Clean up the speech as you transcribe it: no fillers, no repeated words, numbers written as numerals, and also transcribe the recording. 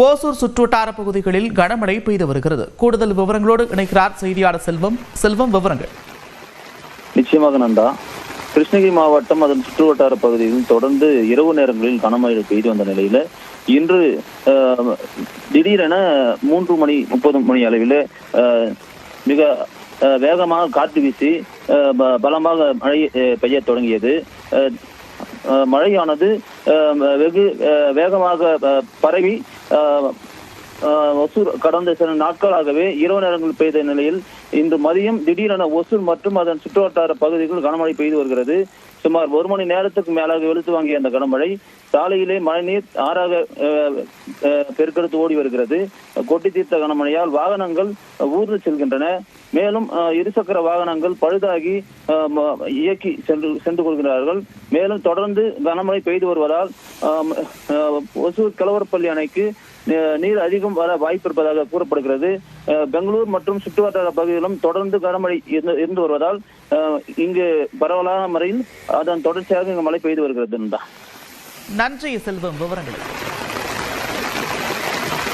ஓசூர் சுற்றுவட்டார பகுதிகளில் கனமழை பெய்து வருகிறது. கூடுதல் விவரங்களோடு இணைக்கிறார் செய்தியாளர் செல்வம். விவரங்கள். நிச்சயமாக நந்தா, கிருஷ்ணகிரி மாவட்டம் அதன் சுற்றுவட்டார பகுதிகளில் தொடர்ந்து இரவு நேரங்களில் கனமழை பெய்து வந்த நிலையில இன்று திடீரென 3:30 அளவில் மிக வேகமாக காற்று வீசி பலமாக மழை பெய்ய தொடங்கியது. மழையானது வெகு வேகமாக பரவி ஒசூர் கடந்த சில நாட்களாகவே இரவு நேரங்கள் பெய்த நிலையில் இன்று மதியம் திடீரென ஒசூர் மற்றும் அதன் சுற்றுவட்டார பகுதிகளில் கனமழை பெய்து வருகிறது. சுமார் 1 மணி நேரத்துக்கு மேலாக வெளுத்து வாங்கிய அந்த கனமழை சாலையிலே மழைநீர் ஆறாக பெருக்கெடுத்து ஓடி வருகிறது. கொட்டி தீர்த்த கனமழையால் வாகனங்கள் ஊர்ந்து செல்கின்றன. மேலும் இருசக்கர வாகனங்கள் பழுதாகி இயக்கி சென்று கொள்கிறார்கள். மேலும் தொடர்ந்து கனமழை பெய்து வருவதால் ஒசூர் கிழவரப்பள்ளி அணைக்கு நீர் அதிகம் வர வாய்ப்பு இருப்பதாக கூறப்படுகிறது. பெங்களூர் மற்றும் சுற்றுவட்டார பகுதிகளிலும் தொடர்ந்து கனமழை இருந்து வருவதால் இங்கு பரவலான முறையில் அதன் தொடர்ச்சியாக இங்கு மழை பெய்து வருகிறது. நன்றி செல்வம் விவரங்கள்.